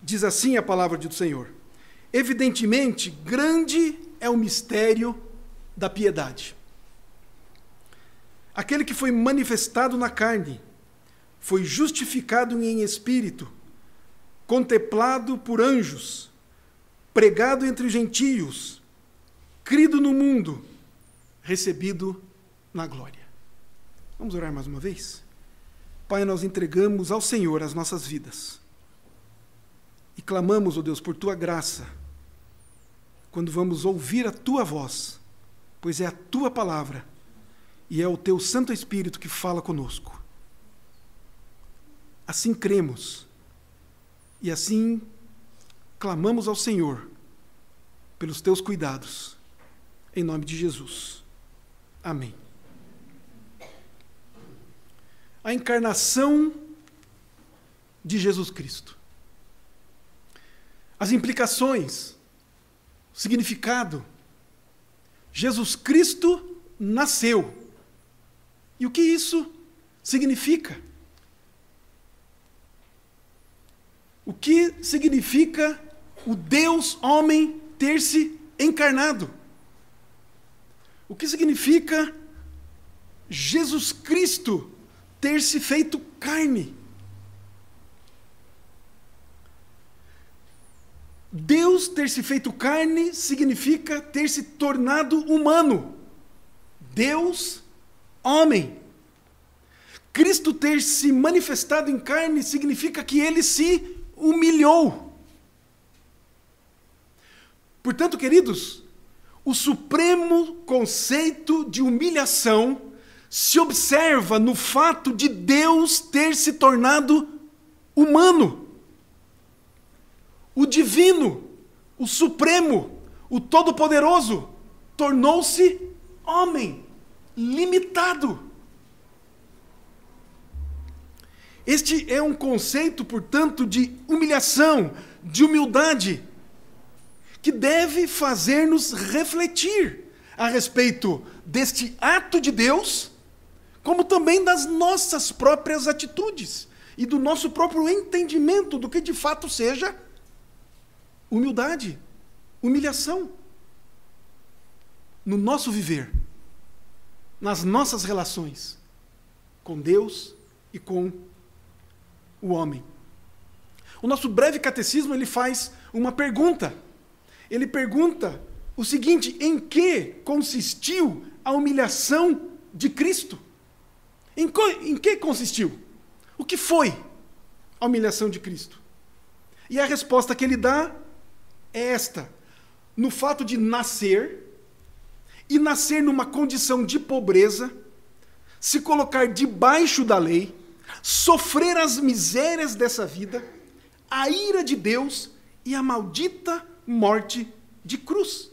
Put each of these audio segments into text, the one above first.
Diz assim a palavra do Senhor: evidentemente, grande é o mistério da piedade. Aquele que foi manifestado na carne, foi justificado em espírito, contemplado por anjos, pregado entre gentios, crido no mundo, recebido na glória. Vamos orar mais uma vez? Pai, nós entregamos ao Senhor as nossas vidas e clamamos, ó Deus, por Tua graça, quando vamos ouvir a Tua voz, pois é a Tua palavra e é o Teu Santo Espírito que fala conosco. Assim cremos e assim clamamos ao Senhor pelos Teus cuidados, em nome de Jesus. Amém. A encarnação de Jesus Cristo. As implicações, o significado. Jesus Cristo nasceu. E o que isso significa? O que significa o Deus homem ter se encarnado? O que significa Jesus Cristo ter se feito carne? Deus ter se feito carne significa ter se tornado humano. Deus, homem. Cristo ter se manifestado em carne significa que ele se humilhou. Portanto, queridos, o supremo conceito de humilhação se observa no fato de Deus ter se tornado humano. O divino, o supremo, o todo-poderoso, tornou-se homem, limitado. Este é um conceito, portanto, de humilhação, de humildade, que deve fazer-nos refletir a respeito deste ato de Deus, como também das nossas próprias atitudes e do nosso próprio entendimento do que de fato seja humildade, humilhação, no nosso viver, nas nossas relações com Deus e com o homem. O nosso breve catecismo, ele faz uma pergunta. Ele pergunta o seguinte: em que consistiu a humilhação de Cristo? Em que consistiu? O que foi a humilhação de Cristo? E a resposta que ele dá é esta: no fato de nascer, e nascer numa condição de pobreza, se colocar debaixo da lei, sofrer as misérias dessa vida, a ira de Deus e a maldita morte de cruz.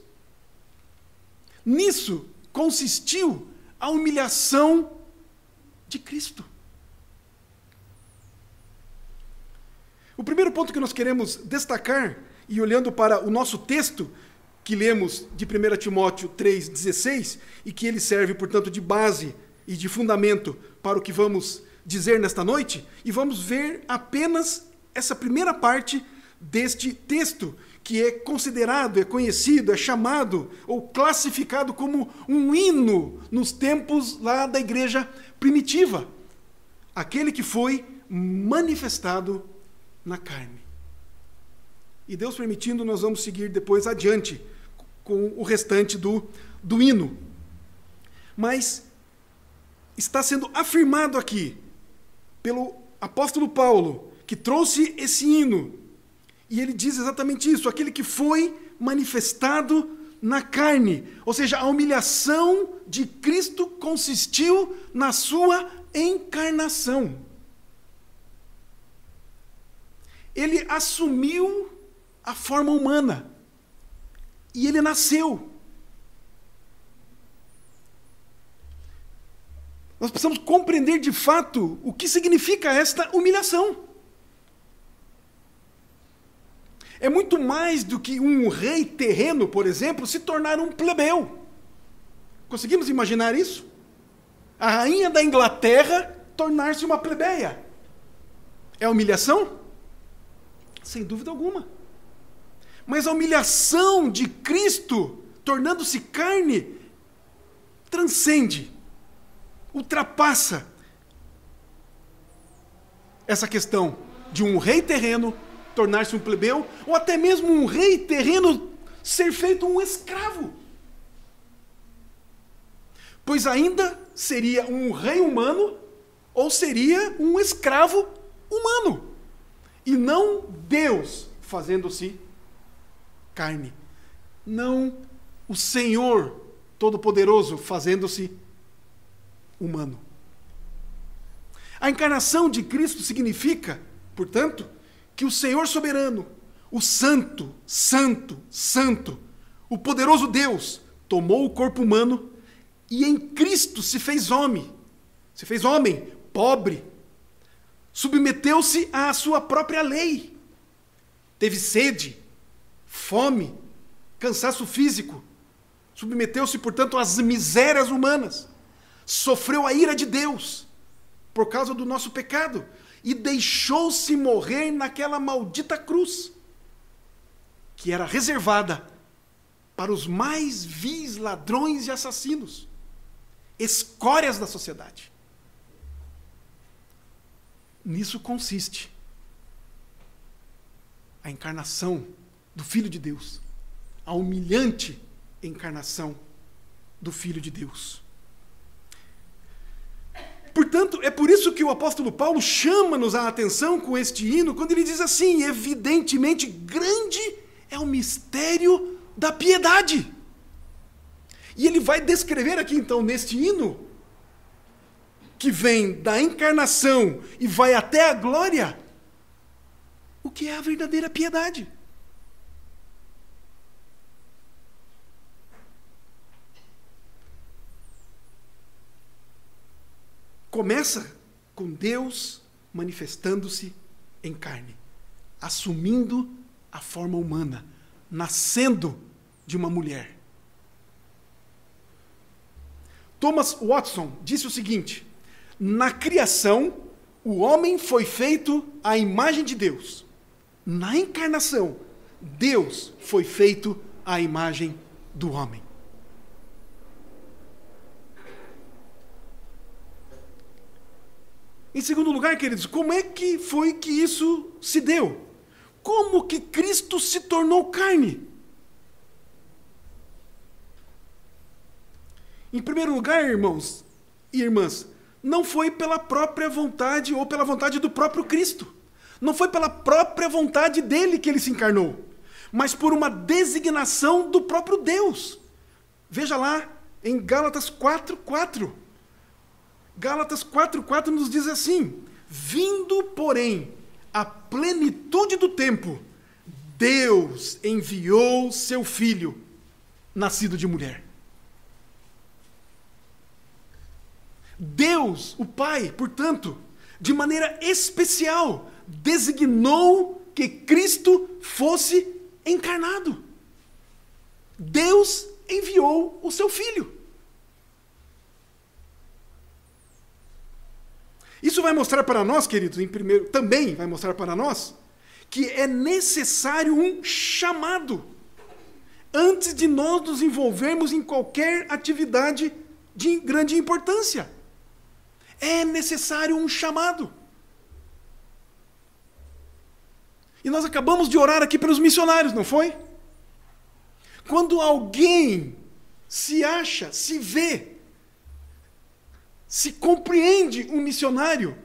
Nisso consistiu a humilhação de Cristo. O primeiro ponto que nós queremos destacar, e olhando para o nosso texto, que lemos de 1 Timóteo 3,16, e que ele serve, portanto, de base e de fundamento para o que vamos dizer nesta noite, e vamos ver apenas essa primeira parte deste texto, que é considerado, é conhecido, é chamado ou classificado como um hino nos tempos lá da igreja primitiva. Aquele que foi manifestado na carne. E Deus permitindo, nós vamos seguir depois adiante com o restante do hino. Mas está sendo afirmado aqui pelo apóstolo Paulo, que trouxe esse hino, e ele diz exatamente isso: aquele que foi manifestado na carne. Ou seja, a humilhação de Cristo consistiu na sua encarnação. Ele assumiu a forma humana. E ele nasceu. Nós precisamos compreender de fato o que significa esta humilhação. É muito mais do que um rei terreno, por exemplo, se tornar um plebeu. Conseguimos imaginar isso? A rainha da Inglaterra tornar-se uma plebeia. É humilhação? Sem dúvida alguma. Mas a humilhação de Cristo, tornando-se carne, transcende, ultrapassa essa questão de um rei terreno tornar-se um plebeu, ou até mesmo um rei terreno ser feito um escravo. Pois ainda seria um rei humano ou seria um escravo humano. E não Deus fazendo-se carne. Não o Senhor Todo-Poderoso fazendo-se humano. A encarnação de Cristo significa, portanto, que o Senhor soberano, o Santo, Santo, Santo, o poderoso Deus, tomou o corpo humano e em Cristo se fez homem. Se fez homem, pobre. Submeteu-se à sua própria lei. Teve sede, fome, cansaço físico. Submeteu-se, portanto, às misérias humanas. Sofreu a ira de Deus por causa do nosso pecado e deixou-se morrer naquela maldita cruz que era reservada para os mais vis ladrões e assassinos, escórias da sociedade. Nisso consiste a encarnação do Filho de Deus, a humilhante encarnação do Filho de Deus. Portanto, é por isso que o apóstolo Paulo chama-nos a atenção com este hino, quando ele diz assim: evidentemente grande é o mistério da piedade. E ele vai descrever aqui, então, neste hino, que vem da encarnação e vai até a glória, o que é a verdadeira piedade. Começa com Deus manifestando-se em carne, assumindo a forma humana, nascendo de uma mulher. Thomas Watson disse o seguinte: na criação, o homem foi feito à imagem de Deus. Na encarnação, Deus foi feito à imagem do homem. Em segundo lugar, queridos, como é que foi que isso se deu? Como que Cristo se tornou carne? Em primeiro lugar, irmãos e irmãs, não foi pela própria vontade ou pela vontade do próprio Cristo. Não foi pela própria vontade dele que ele se encarnou, mas por uma designação do próprio Deus. Veja lá em Gálatas 4:4. Gálatas 4:4 nos diz assim: vindo, porém, a plenitude do tempo, Deus enviou seu Filho, nascido de mulher. Deus, o Pai, portanto, de maneira especial, designou que Cristo fosse encarnado. Deus enviou o seu Filho. Isso vai mostrar para nós, queridos, também vai mostrar para nós, que é necessário um chamado antes de nós nos envolvermos em qualquer atividade de grande importância. É necessário um chamado. E nós acabamos de orar aqui pelos missionários, não foi? Quando alguém se acha, se vê, se compreende um missionário,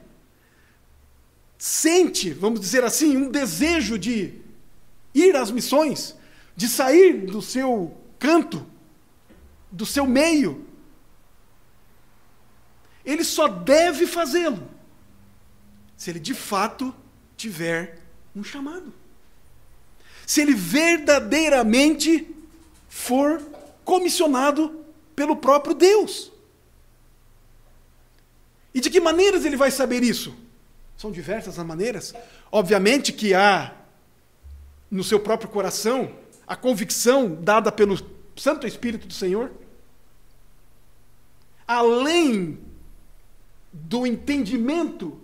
sente, vamos dizer assim, um desejo de ir às missões, de sair do seu canto, do seu meio, ele só deve fazê-lo se ele de fato tiver um chamado. Se ele verdadeiramente for comissionado pelo próprio Deus. E de que maneiras ele vai saber isso? São diversas as maneiras. Obviamente que há no seu próprio coração a convicção dada pelo Santo Espírito do Senhor. Além do entendimento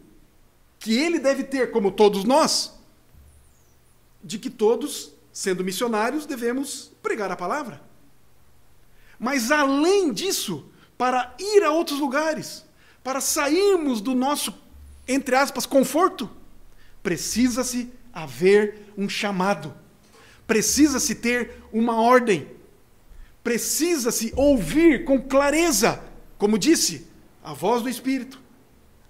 que ele deve ter, como todos nós, de que todos, sendo missionários, devemos pregar a palavra. Mas além disso, para ir a outros lugares, para sairmos do nosso, entre aspas, conforto, precisa-se haver um chamado, precisa-se ter uma ordem, precisa-se ouvir com clareza, como disse, a voz do Espírito,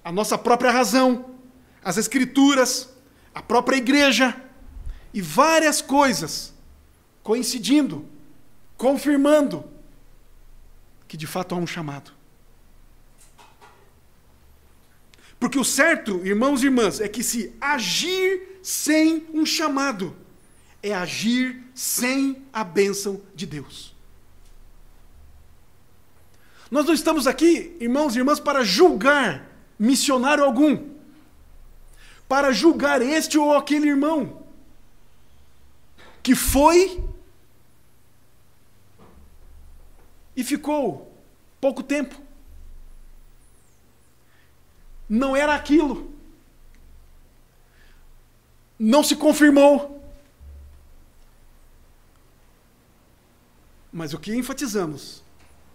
a nossa própria razão, as Escrituras, a própria igreja e várias coisas coincidindo, confirmando que de fato há um chamado. Porque o certo, irmãos e irmãs, é que se agir sem um chamado, é agir sem a bênção de Deus. Nós não estamos aqui, irmãos e irmãs, para julgar missionário algum, para julgar este ou aquele irmão que foi e ficou pouco tempo. Não era aquilo. Não se confirmou. Mas o que enfatizamos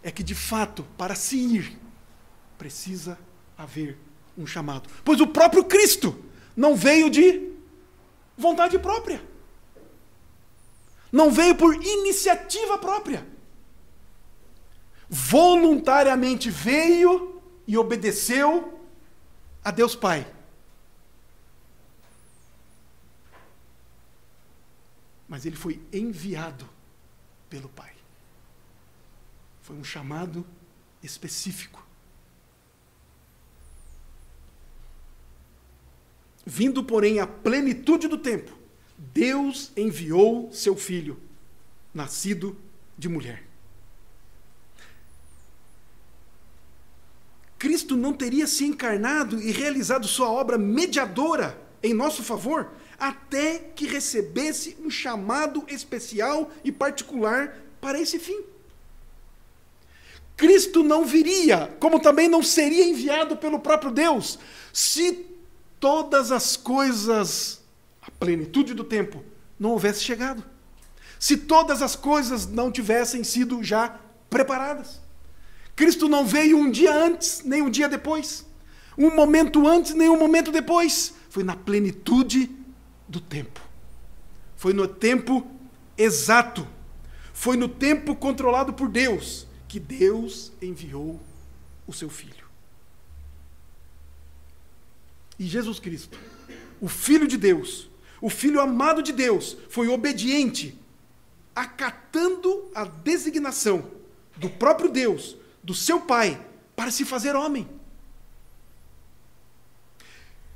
é que, de fato, para se ir, precisa haver um chamado. Pois o próprio Cristo não veio de vontade própria. Não veio por iniciativa própria. Voluntariamente veio e obedeceu a Deus Pai. Mas ele foi enviado pelo Pai. Foi um chamado específico. Vindo, porém, à plenitude do tempo, Deus enviou seu Filho, nascido de mulher. Cristo não teria se encarnado e realizado sua obra mediadora em nosso favor até que recebesse um chamado especial e particular para esse fim. Cristo não viria, como também não seria enviado pelo próprio Deus, se todas as coisas, a plenitude do tempo, não houvesse chegado. Se todas as coisas não tivessem sido já preparadas. Cristo não veio um dia antes, nem um dia depois. Um momento antes, nem um momento depois. Foi na plenitude do tempo. Foi no tempo exato. Foi no tempo controlado por Deus que Deus enviou o seu Filho. E Jesus Cristo, o Filho de Deus, o Filho amado de Deus, foi obediente, acatando a designação do próprio Deus, do seu Pai, para se fazer homem.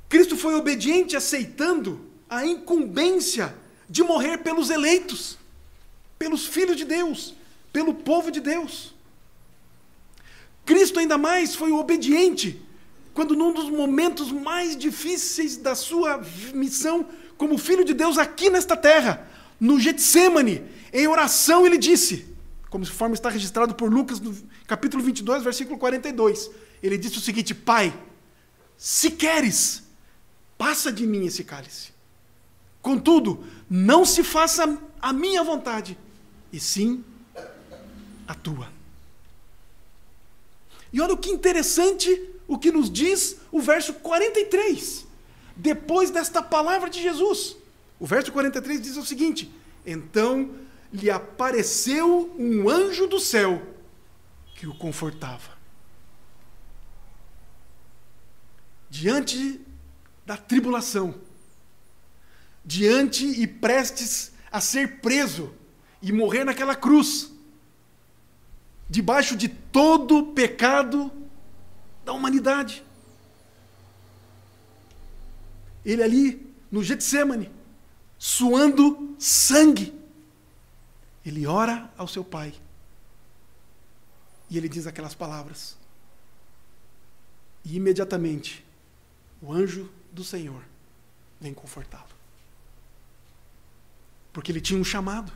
Cristo foi obediente aceitando a incumbência de morrer pelos eleitos, pelos filhos de Deus, pelo povo de Deus. Cristo ainda mais foi obediente quando num dos momentos mais difíceis da sua missão como Filho de Deus aqui nesta terra, no Getsêmani, em oração ele disse, conforme está registrado por Lucas no capítulo 22, versículo 42, ele disse o seguinte: Pai, se queres, passa de mim esse cálice. Contudo, não se faça a minha vontade, e sim a tua. E olha o que interessante o que nos diz o verso 43, depois desta palavra de Jesus. O verso 43 diz o seguinte: então lhe apareceu um anjo do céu que o confortava. Diante da tribulação, diante e prestes a ser preso e morrer naquela cruz, debaixo de todo o pecado da humanidade. Ele ali no Getsêmani, suando sangue, ele ora ao seu Pai e ele diz aquelas palavras. E imediatamente o anjo do Senhor vem confortá-lo. Porque ele tinha um chamado.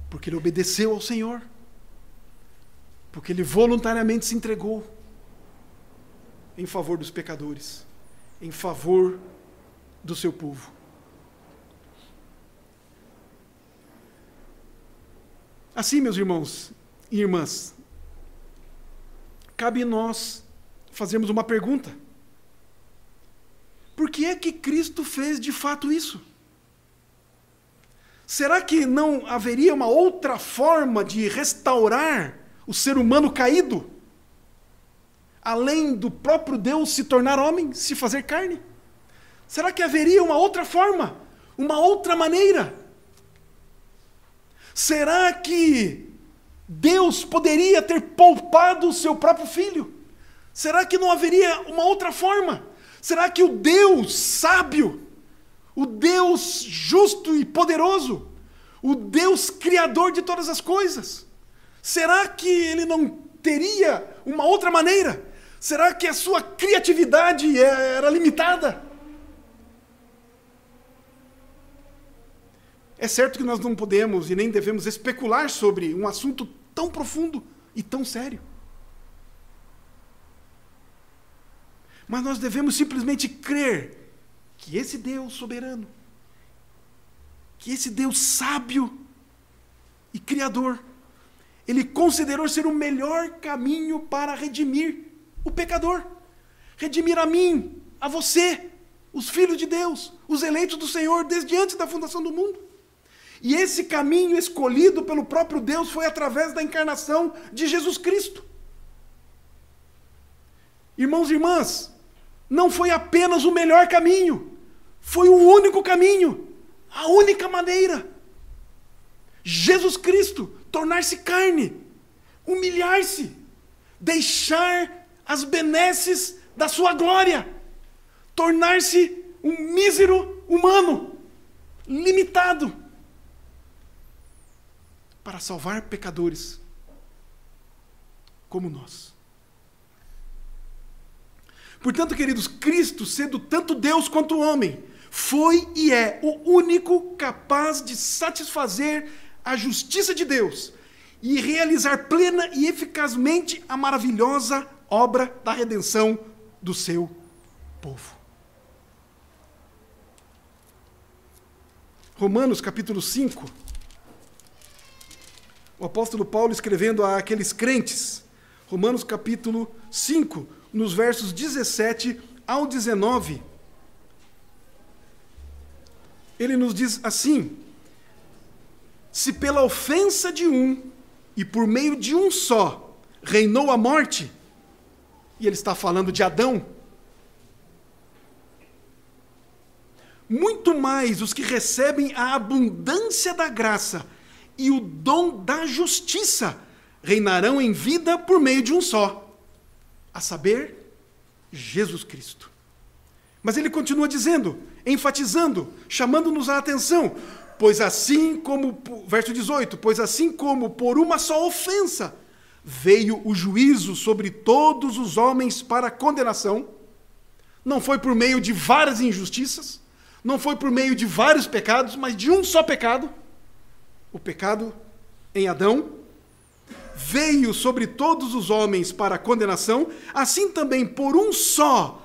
Porque ele obedeceu ao Senhor. Porque ele voluntariamente se entregou em favor dos pecadores, em favor do seu povo. Assim, meus irmãos e irmãs, cabe nós fazermos uma pergunta. Por que é que Cristo fez de fato isso? Será que não haveria uma outra forma de restaurar o ser humano caído? Além do próprio Deus se tornar homem, se fazer carne? Será que haveria uma outra forma? Uma outra maneira? Será que Deus poderia ter poupado o seu próprio filho? Será que não haveria uma outra forma? Será que o Deus sábio, o Deus justo e poderoso, o Deus criador de todas as coisas, será que ele não teria uma outra maneira? Será que a sua criatividade era limitada? É certo que nós não podemos e nem devemos especular sobre um assunto tão profundo e tão sério. Mas nós devemos simplesmente crer que esse Deus soberano, que esse Deus sábio e criador, ele considerou ser o melhor caminho para redimir o pecador. Redimir a mim, a você, os filhos de Deus, os eleitos do Senhor desde antes da fundação do mundo. E esse caminho escolhido pelo próprio Deus foi através da encarnação de Jesus Cristo. Irmãos e irmãs, não foi apenas o melhor caminho, foi o único caminho, a única maneira. Jesus Cristo tornar-se carne, humilhar-se, deixar as benesses da sua glória, tornar-se um mísero humano, limitado, para salvar pecadores como nós. Portanto, queridos, Cristo, sendo tanto Deus quanto homem, foi e é o único capaz de satisfazer a justiça de Deus e realizar plena e eficazmente a maravilhosa obra da redenção do seu povo. Romanos capítulo 5, o apóstolo Paulo escrevendo àqueles crentes, Romanos capítulo 5, nos versos 17 ao 19, ele nos diz assim: se pela ofensa de um e por meio de um só reinou a morte, e ele está falando de Adão, muito mais os que recebem a abundância da graça e o dom da justiça reinarão em vida por meio de um só, a saber, Jesus Cristo. Mas ele continua dizendo, enfatizando, chamando-nos a atenção, pois assim como, verso 18, pois assim como por uma só ofensa veio o juízo sobre todos os homens para condenação, não foi por meio de várias injustiças, não foi por meio de vários pecados, mas de um só pecado, o pecado em Adão, veio sobre todos os homens para a condenação, assim também por um só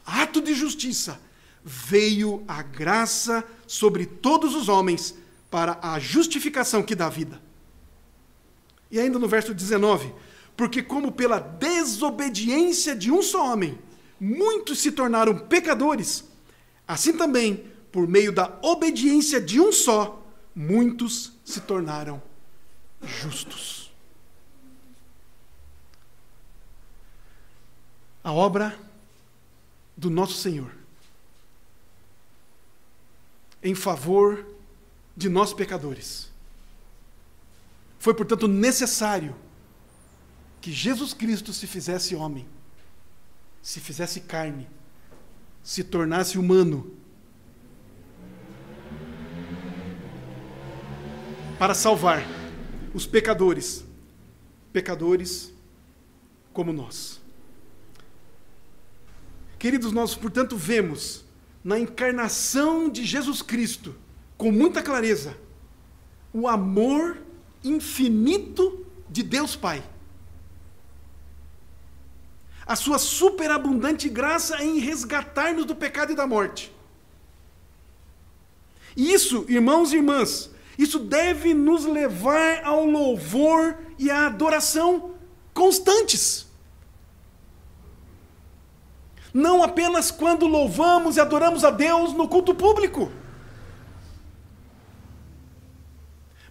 ato de justiça veio a graça sobre todos os homens para a justificação que dá vida. E ainda no verso 19, porque como pela desobediência de um só homem, muitos se tornaram pecadores, assim também, por meio da obediência de um só, muitos se tornaram justos. A obra do nosso Senhor em favor de nós pecadores. Foi, portanto, necessário que Jesus Cristo se fizesse homem, se fizesse carne, se tornasse humano, para salvar os pecadores, pecadores como nós. Queridos, nós, portanto, vemos na encarnação de Jesus Cristo, com muita clareza, o amor infinito de Deus Pai. A sua superabundante graça em resgatar-nos do pecado e da morte. E isso, irmãos e irmãs, isso deve nos levar ao louvor e à adoração constantes. Não apenas quando louvamos e adoramos a Deus no culto público.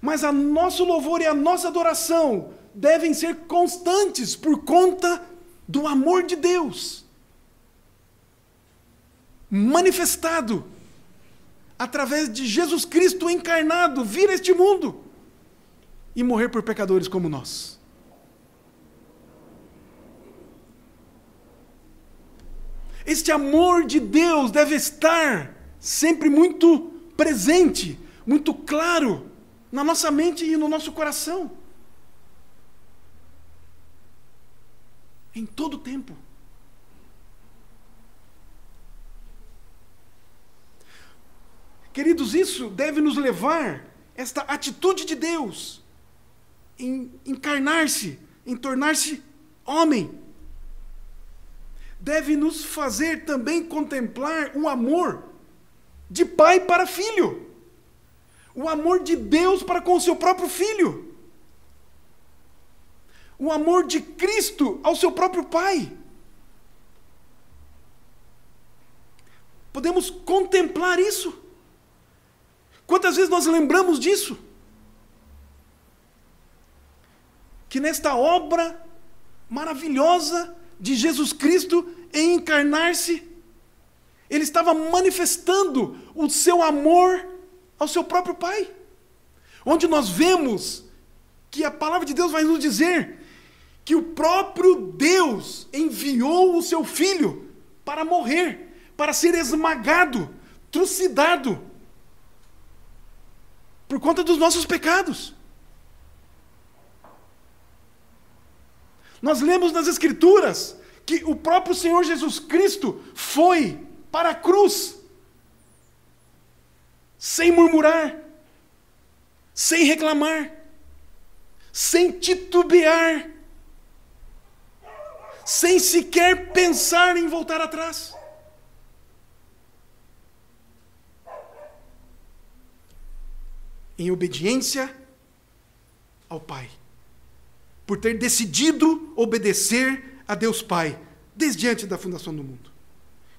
Mas o nosso louvor e a nossa adoração devem ser constantes por conta do amor de Deus, manifestado através de Jesus Cristo encarnado, vir a este mundo e morrer por pecadores como nós. Este amor de Deus deve estar sempre muito presente, muito claro na nossa mente e no nosso coração. Em todo o tempo. Queridos, isso deve nos levar, esta atitude de Deus, em encarnar-se, em tornar-se homem, deve nos fazer também contemplar um amor de pai para filho, o amor de Deus para com o seu próprio filho, o amor de Cristo ao seu próprio Pai. Podemos contemplar isso. Quantas vezes nós lembramos disso? Que nesta obra maravilhosa de Jesus Cristo em encarnar-se, Ele estava manifestando o seu amor ao seu próprio Pai. Onde nós vemos que a palavra de Deus vai nos dizer que o próprio Deus enviou o seu Filho para morrer, para ser esmagado, trucidado, por conta dos nossos pecados. Nós lemos nas Escrituras que o próprio Senhor Jesus Cristo foi para a cruz, sem murmurar, sem reclamar, sem titubear, sem sequer pensar em voltar atrás. Em obediência ao Pai, por ter decidido obedecer a Deus Pai, desde antes da fundação do mundo.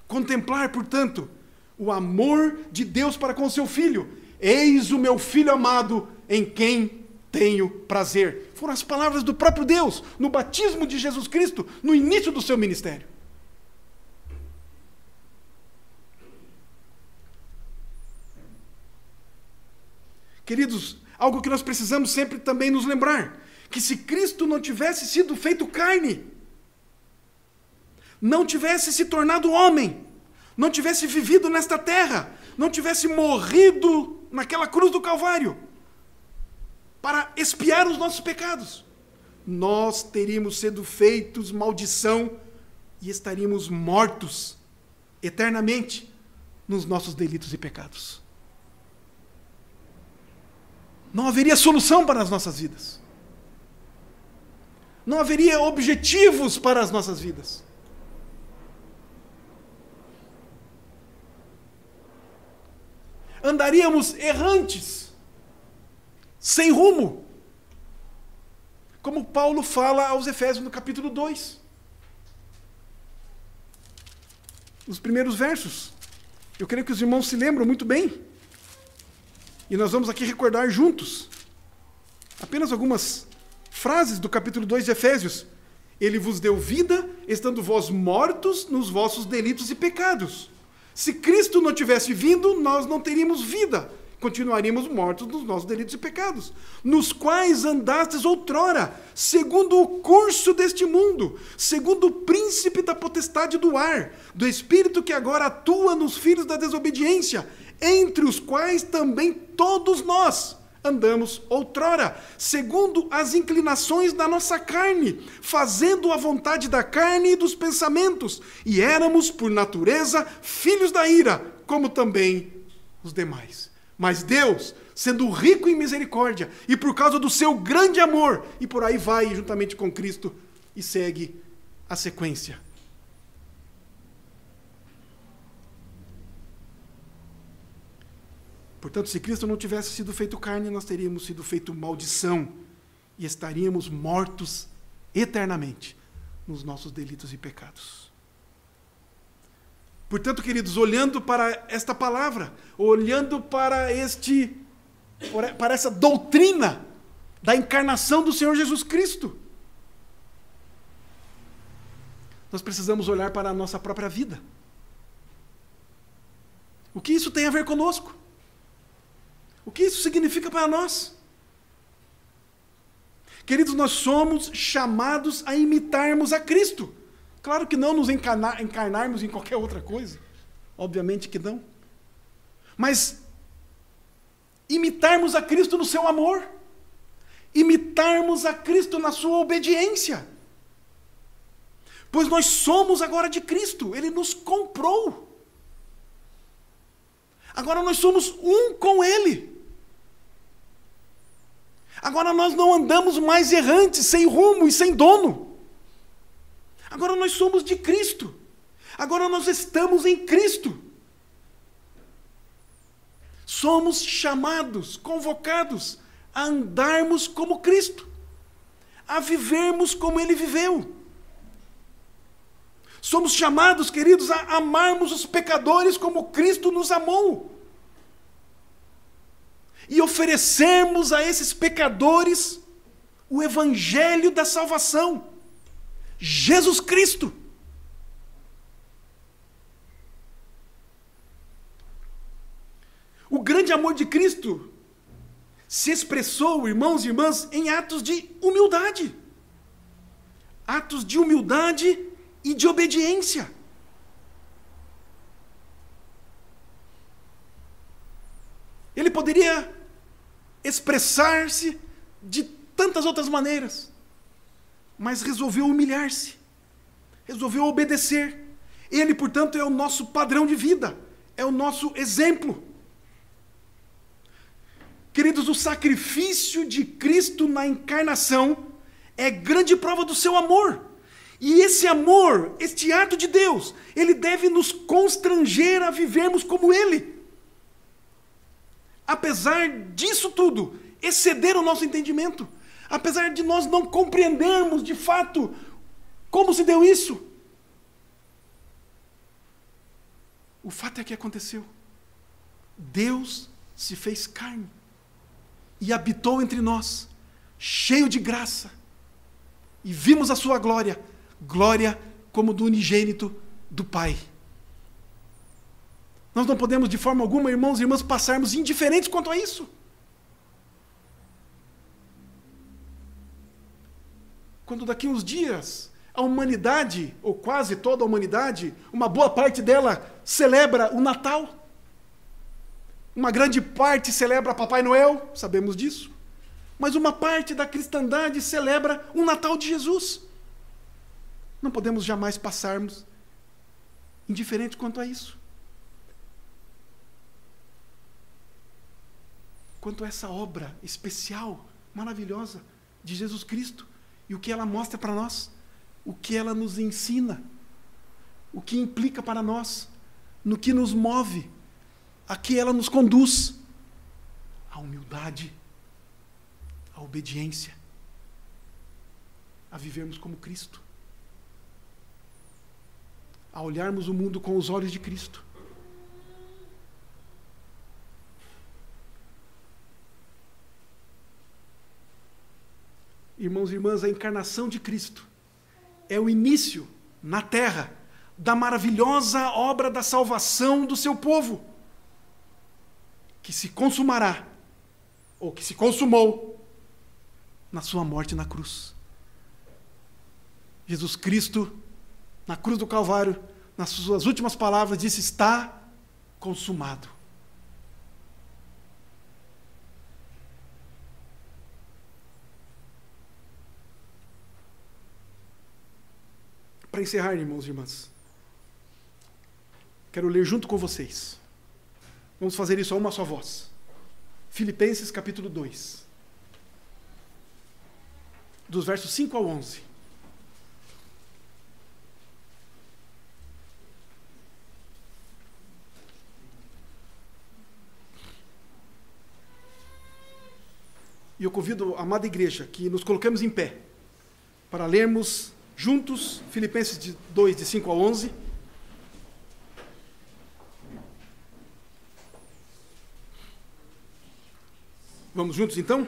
Contemplar, portanto, o amor de Deus para com o seu Filho. Eis o meu Filho amado, em quem tenho prazer. Foram as palavras do próprio Deus, no batismo de Jesus Cristo, no início do seu ministério. Queridos, algo que nós precisamos sempre também nos lembrar, que se Cristo não tivesse sido feito carne, não tivesse se tornado homem, não tivesse vivido nesta terra, não tivesse morrido naquela cruz do Calvário, para expiar os nossos pecados, nós teríamos sido feitos maldição e estaríamos mortos eternamente nos nossos delitos e pecados. Não haveria solução para as nossas vidas. Não haveria objetivos para as nossas vidas. Andaríamos errantes, sem rumo, como Paulo fala aos Efésios no capítulo 2. Nos primeiros versos. Eu creio que os irmãos se lembram muito bem. E nós vamos aqui recordar juntos apenas algumas frases do capítulo 2 de Efésios. Ele vos deu vida, estando vós mortos nos vossos delitos e pecados. Se Cristo não tivesse vindo, nós não teríamos vida. Continuaríamos mortos nos nossos delitos e pecados, nos quais andastes outrora, segundo o curso deste mundo, segundo o príncipe da potestade do ar, do espírito que agora atua nos filhos da desobediência, entre os quais também todos nós andamos outrora, segundo as inclinações da nossa carne, fazendo a vontade da carne e dos pensamentos, e éramos, por natureza, filhos da ira, como também os demais. Mas Deus, sendo rico em misericórdia, e por causa do seu grande amor, e por aí vai, juntamente com Cristo, e segue a sequência. Portanto, se Cristo não tivesse sido feito carne, nós teríamos sido feito maldição e estaríamos mortos eternamente nos nossos delitos e pecados. Portanto, queridos, olhando para esta palavra, olhando para essa doutrina da encarnação do Senhor Jesus Cristo, nós precisamos olhar para a nossa própria vida. O que isso tem a ver conosco? O que isso significa para nós? Queridos, nós somos chamados a imitarmos a Cristo. Claro que não nos encarnarmos em qualquer outra coisa. Obviamente que não. Mas imitarmos a Cristo no seu amor. Imitarmos a Cristo na sua obediência. Pois nós somos agora de Cristo. Ele nos comprou. Agora nós somos um com Ele. Agora nós não andamos mais errantes, sem rumo e sem dono. Agora nós somos de Cristo. Agora nós estamos em Cristo. Somos chamados, convocados a andarmos como Cristo, a vivermos como Ele viveu. Somos chamados, queridos, a amarmos os pecadores como Cristo nos amou. E oferecermos a esses pecadores o evangelho da salvação. Jesus Cristo. O grande amor de Cristo se expressou, irmãos e irmãs, em atos de humildade. Atos de humildade e de obediência. Ele poderia expressar-se de tantas outras maneiras, mas resolveu humilhar-se, resolveu obedecer. Ele, portanto, é o nosso padrão de vida, é o nosso exemplo. Queridos, o sacrifício de Cristo na encarnação é grande prova do seu amor. E esse amor, este ato de Deus, ele deve nos constranger a vivermos como Ele. Apesar disso tudo, exceder o nosso entendimento. Apesar de nós não compreendermos de fato como se deu isso. O fato é que aconteceu. Deus se fez carne e habitou entre nós, cheio de graça. E vimos a sua glória, glória como do unigênito do Pai. Nós não podemos de forma alguma, irmãos e irmãs, passarmos indiferentes quanto a isso. Quando daqui uns dias a humanidade, ou quase toda a humanidade, uma boa parte dela celebra o Natal. Uma grande parte celebra Papai Noel, sabemos disso. Mas uma parte da cristandade celebra o Natal de Jesus. Não podemos jamais passarmos indiferentes quanto a isso. Quanto a essa obra especial, maravilhosa de Jesus Cristo e o que ela mostra para nós, o que ela nos ensina, o que implica para nós, no que nos move, a que ela nos conduz, a humildade, a obediência, a vivermos como Cristo, a olharmos o mundo com os olhos de Cristo. Irmãos e irmãs, a encarnação de Cristo é o início, na terra, da maravilhosa obra da salvação do seu povo, que se consumará, ou que se consumou, na sua morte na cruz. Jesus Cristo, na cruz do Calvário, nas suas últimas palavras, disse: está consumado. Para encerrar, irmãos e irmãs, quero ler junto com vocês. Vamos fazer isso a uma só voz. Filipenses capítulo 2, dos versos 5 ao 11. E eu convido a amada igreja que nos coloquemos em pé para lermos juntos Filipenses 2, de 5 a 11. Vamos juntos então?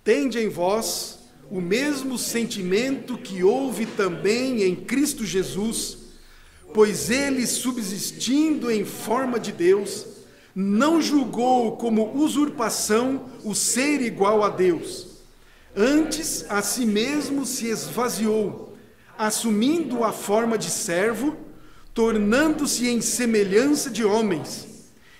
Tende em vós o mesmo sentimento que houve também em Cristo Jesus, pois ele, subsistindo em forma de Deus, não julgou como usurpação o ser igual a Deus. Antes, a si mesmo se esvaziou, assumindo a forma de servo, tornando-se em semelhança de homens,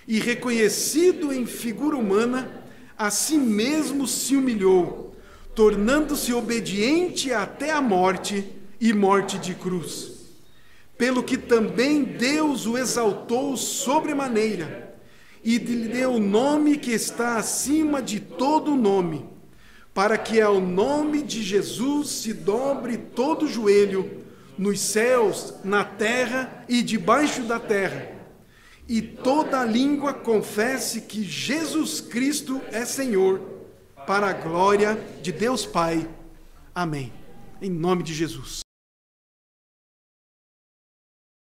e reconhecido em figura humana, a si mesmo se humilhou, tornando-se obediente até a morte e morte de cruz. Pelo que também Deus o exaltou sobremaneira, e lhe deu o nome que está acima de todo nome, para que ao nome de Jesus se dobre todo joelho, nos céus, na terra e debaixo da terra, e toda língua confesse que Jesus Cristo é Senhor, para a glória de Deus Pai. Amém. Em nome de Jesus.